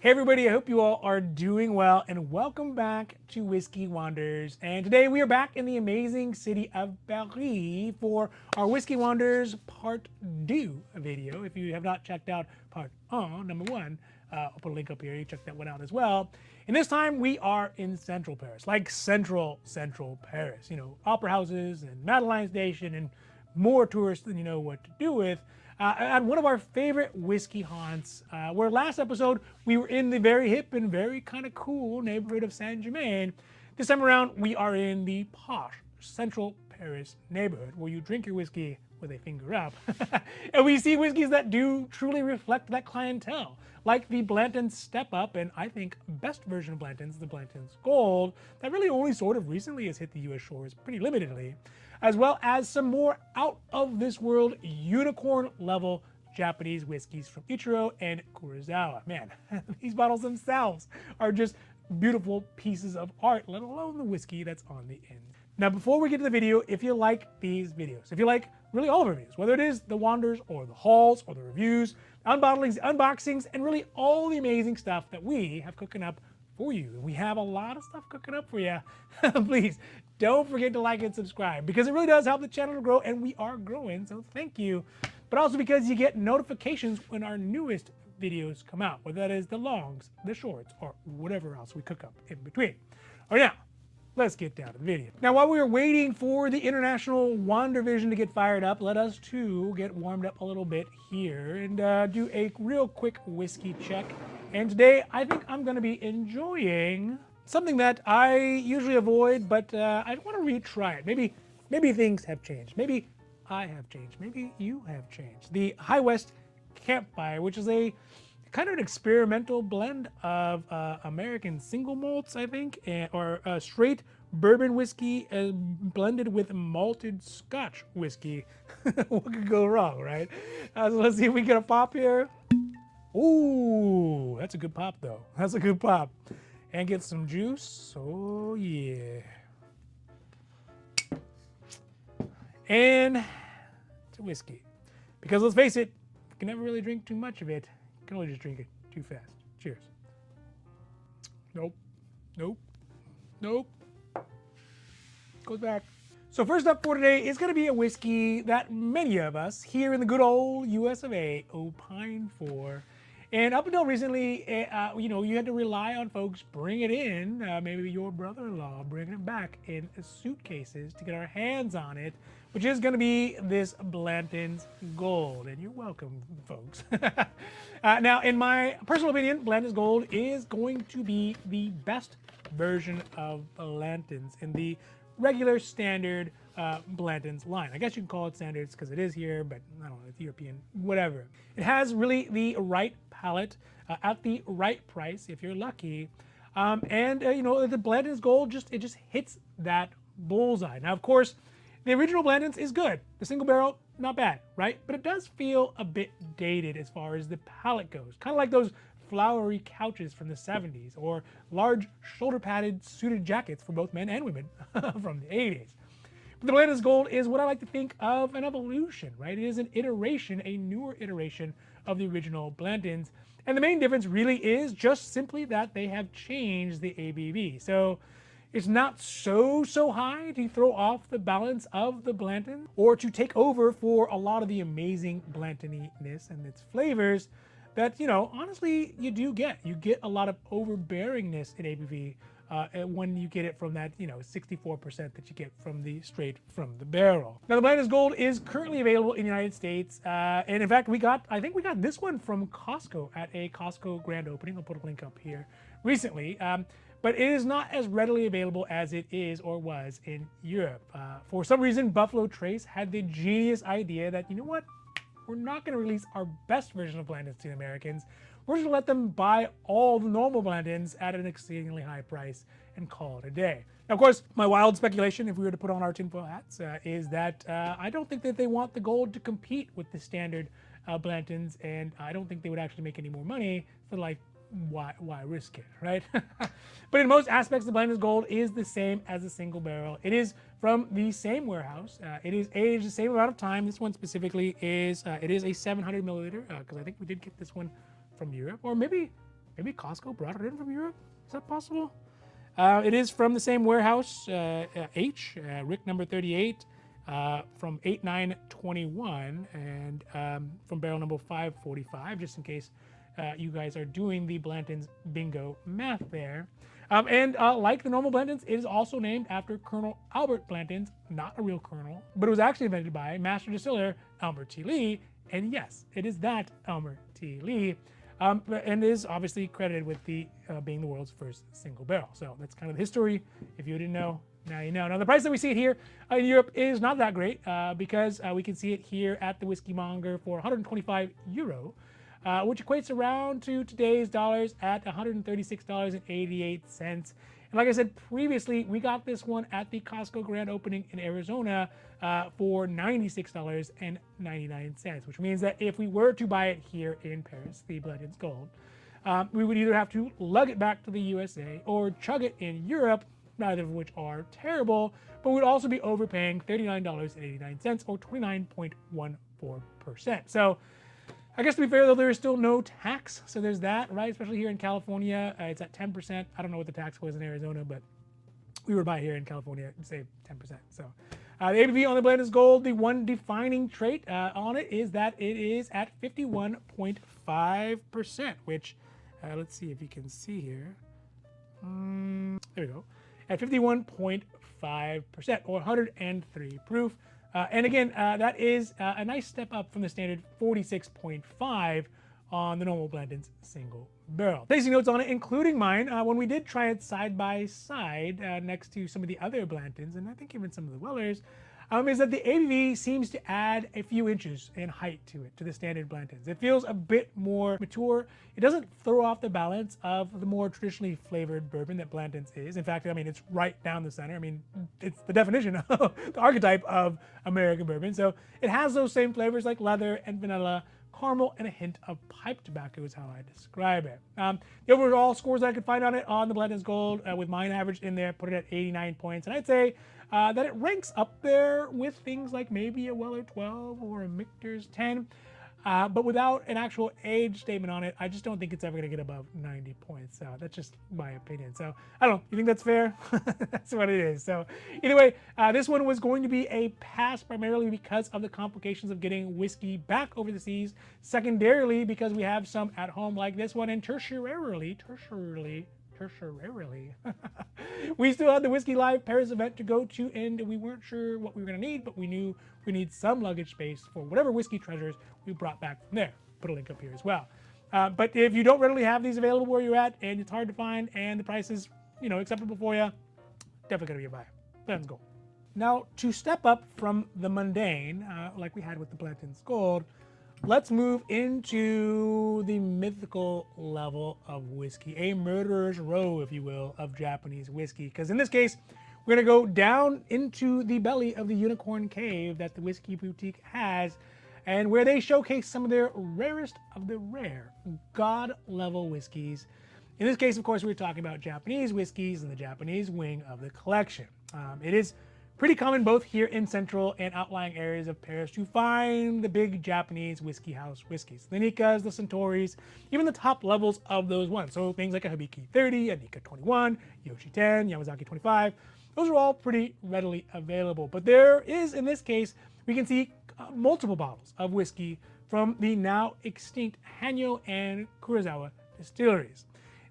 Hey everybody, I hope you all are doing well and welcome back to Whiskey Wonders. And today we are back in the amazing city of Paris for our Whiskey Wonders Part 2 video. If you have not checked out Part 1, number 1, I'll put a link up here, you check that one out as well. And this time we are in central Paris, like central Paris. You know, opera houses and Madeleine Station and more tourists than you know what to do with. At one of our favorite whiskey haunts, where last episode we were in the very hip and very kind of cool neighborhood of Saint-Germain. This time around, we are in the posh central Paris neighborhood where you drink your whiskey with a finger up. And we see whiskeys that do truly reflect that clientele, like the Blanton Step Up, and I think best version of Blanton's, the Blanton's Gold, that really only sort of recently has hit the US shores pretty limitedly, as well as some more out of this world unicorn level Japanese whiskeys from Ichiro and Karuizawa. Man, these bottles themselves are just beautiful pieces of art, let alone the whiskey that's on the end. Now, before we get to the video, if you like these videos, if you like really all of our videos, whether it is the Wonders or the hauls or the reviews, unbottlings, unboxings, and really all the amazing stuff that we have cooking up for you. And we have a lot of stuff cooking up for you. Please don't forget to like and subscribe because it really does help the channel to grow, and we are growing, so thank you. But also because you get notifications when our newest videos come out, whether that is the longs, the shorts, or whatever else we cook up in between. All right, now, let's get down to the video. Now, while we were waiting for the International Wander Vision to get fired up, let us too get warmed up a little bit here and do a real quick whiskey check. And today, I think I'm going to be enjoying something that I usually avoid, but I want to retry it. Maybe things have changed. Maybe I have changed. Maybe you have changed. The High West Campfire, which is a kind of an experimental blend of American single malts, I think, or straight bourbon whiskey blended with malted Scotch whiskey. What could go wrong, right? So let's see if we get a pop here. Ooh, that's a good pop though. That's a good pop. And get some juice. Oh yeah. And it's a whiskey. Because let's face it, you can never really drink too much of it. You can only just drink it too fast. Cheers. Nope. Nope. Nope. Goes back. So first up for today is going to be a whiskey that many of us here in the good old US of A opine for. And up until recently, you know, you had to rely on folks bring it in, maybe your brother-in-law bringing it back in suitcases to get our hands on it, which is going to be this Blanton's Gold. And you're welcome, folks. Now, in my personal opinion, Blanton's Gold is going to be the best version of Blanton's in the regular standard Blanton's line. I guess you can call it standards because it is here, but I don't know, it's European, whatever. It has really the right palate at the right price if you're lucky. You know, the Blanton's Gold just hits that bullseye. Now, of course, the original Blanton's is good. The single barrel, not bad, right? But it does feel a bit dated as far as the palate goes. Kind of like those flowery couches from the 70s or large shoulder-padded suited jackets for both men and women from the 80s. But the Blanton's Gold is what I like to think of an evolution, right? It is an iteration, a newer iteration of the original Blanton's. And the main difference really is just simply that they have changed the ABV. So it's not so high to throw off the balance of the Blanton or to take over for a lot of the amazing Blantoniness and its flavors that, you know, honestly, you do get. You get a lot of overbearingness in ABV when you get it from that, you know, 64% that you get from the straight from the barrel. Now, the Blanton's Gold is currently available in the United States. And in fact, I think we got this one from Costco at a Costco grand opening. I'll put a link up here recently. But it is not as readily available as it is or was in Europe. For some reason, Buffalo Trace had the genius idea that, you know what? We're not going to release our best version of Blanton's to the Americans. We're just going to let them buy all the normal Blantons at an exceedingly high price and call it a day. Now, of course, my wild speculation, if we were to put on our tinfoil hats, is that I don't think that they want the Gold to compete with the standard Blantons, and I don't think they would actually make any more money. So, like, why risk it, right? But in most aspects, the Blanton's Gold is the same as a single barrel. It is from the same warehouse. It is aged the same amount of time. This one specifically is, it is a 700 milliliter, because I think we did get this one from Europe, or maybe maybe Costco brought it in from Europe. Is that possible? It is from the same warehouse, H, Rick number 38, from 8921, and from barrel number 545, just in case you guys are doing the Blanton's bingo math there. And like the normal Blantons, it is also named after Colonel Albert Blanton's, not a real colonel, but it was actually invented by Master Distiller Elmer T. Lee. And yes, it is that Elmer T. Lee. And is obviously credited with being the world's first single barrel. So that's kind of the history. If you didn't know, now you know. Now the price that we see it here in Europe is not that great because we can see it here at the Whiskey Monger for 125 euro, which equates around to today's dollars at $136.88. And like I said previously, we got this one at the Costco grand opening in Arizona for $96.99, which means that if we were to buy it here in Paris, the Blanton's Gold, we would either have to lug it back to the USA or chug it in Europe, neither of which are terrible, but we'd also be overpaying $39.89 or 29.14%. So I guess to be fair, though, there is still no tax, so there's that, right? Especially here in California, it's at 10%. I don't know what the tax was in Arizona, but we would buy here in California and save 10%. So the ABV on the Blanton's Gold, the one defining trait on it is that it is at 51.5%, which, let's see if you can see here. There we go. At 51.5%, or 103 proof. And again, that is a nice step up from the standard 46.5 on the normal Blanton's single barrel. Tasting notes on it, including mine, when we did try it side by side next to some of the other Blantons, and I think even some of the Wellers, is that the ABV seems to add a few inches in height to it, to the standard Blantons. It feels a bit more mature. It doesn't throw off the balance of the more traditionally flavored bourbon that Blanton's is. In fact, I mean, it's right down the center. I mean, it's the definition of the archetype of American bourbon. So it has those same flavors like leather and vanilla, caramel, and a hint of pipe tobacco is how I describe it. The overall scores that I could find on it on the Blanton's Gold, with mine averaged in there, put it at 89 points. And I'd say that it ranks up there with things like maybe a Weller 12 or a Michter's 10. But without an actual age statement on it, I just don't think it's ever going to get above 90 points. So that's just my opinion. So I don't know. You think that's fair? That's what it is. So either way, this one was going to be a pass primarily because of the complications of getting whiskey back over the seas. Secondarily, because we have some at home like this one. And tertiarily, we still had the Whiskey Live Paris event to go to, and we weren't sure what we were going to need, but we knew we need some luggage space for whatever whiskey treasures we brought back from there. Put a link up here as well. But if you don't readily have these available where you're at, and it's hard to find, and the price is, acceptable for you, definitely going to be a buy. Let's go. Now, to step up from the mundane, like we had with the Blanton's Gold, let's move into the mythical level of whiskey, a murderer's row, if you will, of Japanese whiskey. Because in this case, we're going to go down into the belly of the unicorn cave that the Whiskey Boutique has, and where they showcase some of their rarest of the rare, god-level whiskeys. In this case, of course, we're talking about Japanese whiskeys and the Japanese wing of the collection. It is pretty common both here in central and outlying areas of Paris to find the big Japanese whiskey house whiskeys. The Nikkas, the Centaurs, even the top levels of those ones. So things like a Hibiki 30, a Nikka 21, Yoshi 10, Yamazaki 25. Those are all pretty readily available. But there is, in this case, we can see multiple bottles of whiskey from the now extinct Hanyo and Karuizawa distilleries.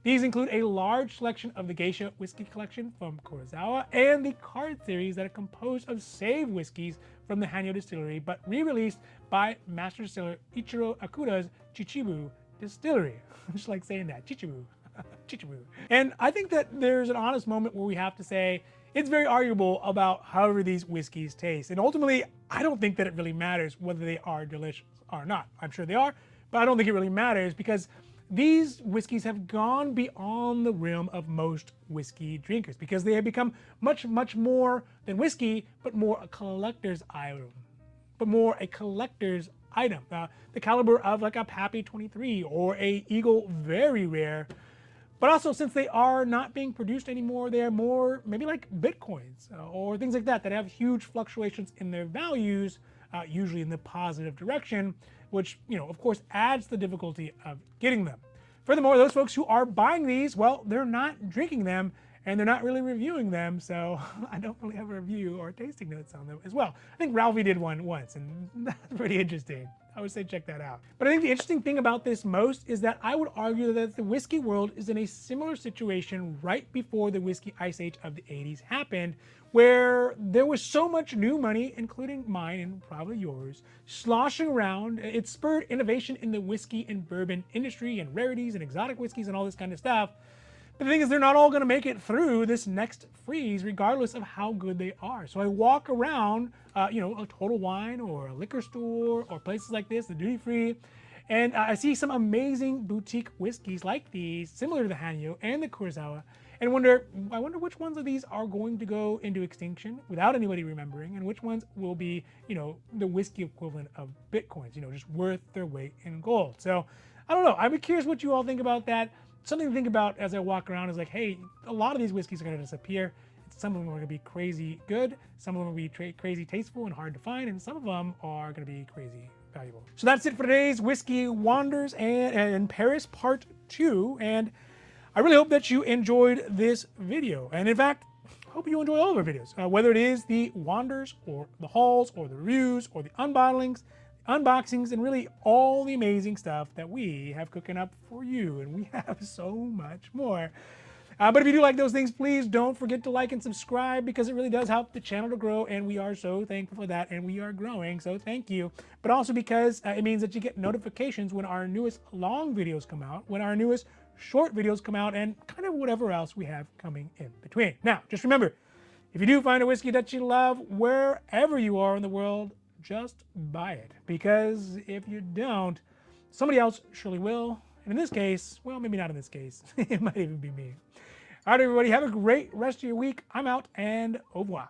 These include a large selection of the Geisha whiskey collection from Karuizawa and the card series that are composed of saved whiskeys from the Hanyo distillery, but re-released by Master Distiller Ichiro Akuda's Chichibu distillery. I just like saying that, Chichibu. Chichibu. And I think that there's an honest moment where we have to say it's very arguable about however these whiskeys taste. And ultimately, I don't think that it really matters whether they are delicious or not. I'm sure they are, but I don't think it really matters because these whiskeys have gone beyond the realm of most whiskey drinkers because they have become much, much more than whiskey, but more a collector's item. The caliber of like a Pappy 23 or a Eagle Very Rare. But also, since they are not being produced anymore, they are more maybe like Bitcoins or things like that have huge fluctuations in their values, usually in the positive direction, which, of course, adds the difficulty of getting them. Furthermore, those folks who are buying these, well, they're not drinking them and they're not really reviewing them, so I don't really have a review or tasting notes on them as well. I think Ralphie did one once, and that's pretty interesting. I would say check that out. But I think the interesting thing about this most is that I would argue that the whiskey world is in a similar situation right before the whiskey ice age of the 80s happened, where there was so much new money, including mine and probably yours, sloshing around. It spurred innovation in the whiskey and bourbon industry and rarities and exotic whiskeys and all this kind of stuff. But the thing is, they're not all going to make it through this next freeze, regardless of how good they are. So I walk around, a Total Wine or a liquor store or places like this, the duty free, and I see some amazing boutique whiskeys like these, similar to the Hanyo and the Karuizawa, and I wonder which ones of these are going to go into extinction without anybody remembering, and which ones will be, the whiskey equivalent of Bitcoins, just worth their weight in gold. So I don't know. I'd be curious what you all think about that. Something to think about as I walk around is like, hey, a lot of these whiskeys are going to disappear. Some of them are going to be crazy good. Some of them will be crazy tasteful and hard to find. And some of them are going to be crazy valuable. So that's it for today's Whiskey Wanders and Paris Part 2. And I really hope that you enjoyed this video. And in fact, I hope you enjoy all of our videos, whether it is the Wanders or the hauls or the reviews or the unbottlings, unboxings, and really all the amazing stuff that we have cooking up for you, and we have so much more. But if you do like those things, please don't forget to like and subscribe, because it really does help the channel to grow, and we are so thankful for that, and we are growing, so thank you. But also because it means that you get notifications when our newest long videos come out, when our newest short videos come out, and kind of whatever else we have coming in between. Now, just remember, if you do find a whiskey that you love, wherever you are in the world, just buy it, because if you don't, somebody else surely will. And in this case, well, maybe not in this case. It might even be me. All right, everybody, have a great rest of your week. I'm out, and au revoir.